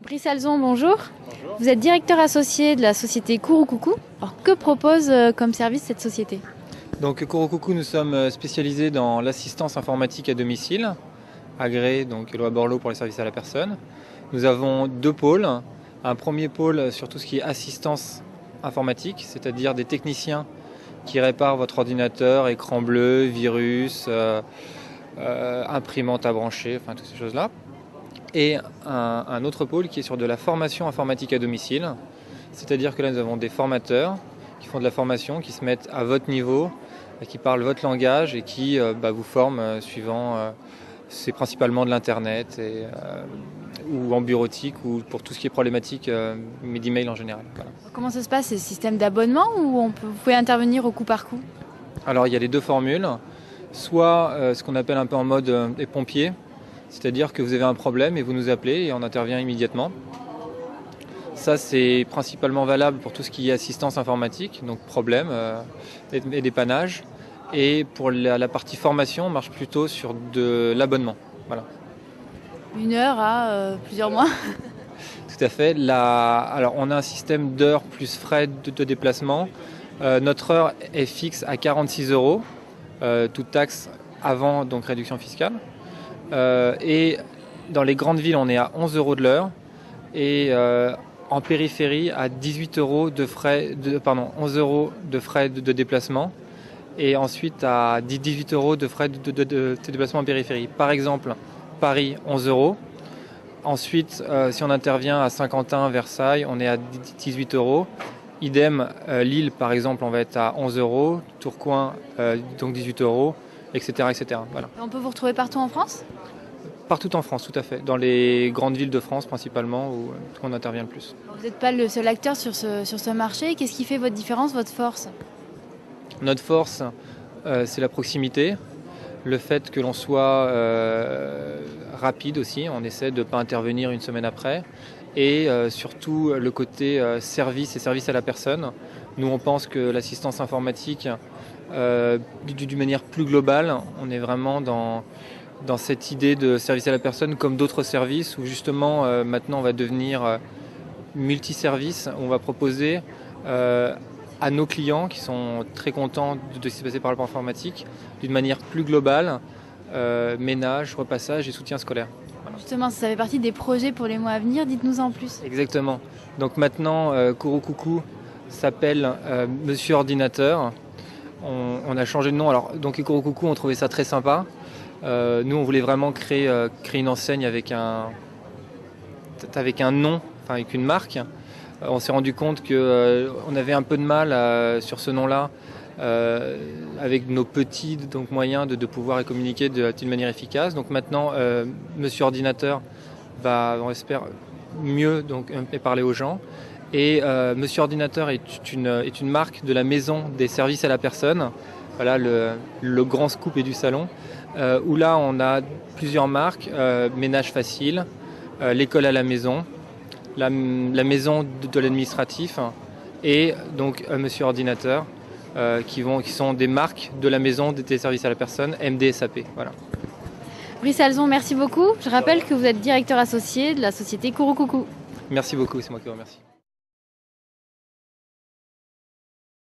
Brice Alzon, bonjour. Bonjour. Vous êtes directeur associé de la société Couroucoucou. Alors, que propose comme service cette société? Donc Couroucoucou, nous sommes spécialisés dans l'assistance informatique à domicile, agréé donc loi Borloo pour les services à la personne. Nous avons deux pôles. Un premier pôle sur tout ce qui est assistance informatique, c'est-à-dire des techniciens qui réparent votre ordinateur, écran bleu, virus, imprimante à brancher, enfin toutes ces choses-là. Et un autre pôle qui est sur de la formation informatique à domicile, c'est-à-dire que là nous avons des formateurs qui font de la formation, qui se mettent à votre niveau, qui parlent votre langage et qui vous forment suivant, c'est principalement de l'internet ou en bureautique ou pour tout ce qui est problématique, mais d'email en général. Voilà. Comment ça se passe? C'est système d'abonnement ou vous pouvez intervenir au coup par coup? Alors il y a les deux formules, soit ce qu'on appelle un peu en mode les pompiers, c'est-à-dire que vous avez un problème et vous nous appelez et on intervient immédiatement. Ça, c'est principalement valable pour tout ce qui est assistance informatique, donc problème et dépannage. Et pour la partie formation, on marche plutôt sur de l'abonnement. Voilà. 1 heure à plusieurs mois? Tout à fait. Alors, on a un système d'heures plus frais de déplacement. Notre heure est fixe à 46 €, toute taxe avant donc réduction fiscale. Et dans les grandes villes, on est à 11 € de l'heure. Et en périphérie, à 18 € de frais, 11 € de frais de déplacement. Et ensuite à 18 € de frais de déplacement en périphérie. Par exemple, Paris, 11 €. Ensuite, si on intervient à Saint-Quentin, Versailles, on est à 18 €. Idem, Lille, par exemple, on va être à 11 €. Tourcoing, donc 18 €, etc. etc. Voilà. On peut vous retrouver partout en France? Partout en France, tout à fait. Dans les grandes villes de France principalement, où on intervient le plus. Vous n'êtes pas le seul acteur sur ce marché. Qu'est-ce qui fait votre différence, votre force? Notre force, c'est la proximité, le fait que l'on soit rapide aussi, on essaie de ne pas intervenir une semaine après, et surtout le côté service et service à la personne. Nous, on pense que l'assistance informatique, d'une manière plus globale, on est vraiment dans cette idée de service à la personne comme d'autres services, où justement maintenant on va devenir multiservice, on va proposer à nos clients qui sont très contents de se passer par le plan informatique, d'une manière plus globale, ménage, repassage et soutien scolaire. Voilà. Justement, ça fait partie des projets pour les mois à venir. Dites-nous en plus. Exactement. Donc maintenant, Couroucoucou s'appelle Monsieur Ordinateur. On a changé de nom. Alors, donc Couroucoucou, on trouvait ça très sympa. Nous, on voulait vraiment créer une enseigne avec un nom, enfin avec une marque. On s'est rendu compte qu'on avait un peu de mal sur ce nom-là, avec nos petits moyens de pouvoir communiquer d'une manière efficace. Donc maintenant, Monsieur Ordinateur va, on espère, mieux parler aux gens. Et Monsieur Ordinateur est une marque de la maison des services à la personne. Voilà le grand scoop et du salon, où là on a plusieurs marques, Ménage Facile, l'école à la maison, la maison de l'administratif et donc Monsieur Ordinateur, qui sont des marques de la maison des services à la personne, MDSAP. Voilà. Brice Alzon, merci beaucoup. Je rappelle que vous êtes directeur associé de la société Couroucoucou. Merci beaucoup, c'est moi qui vous remercie.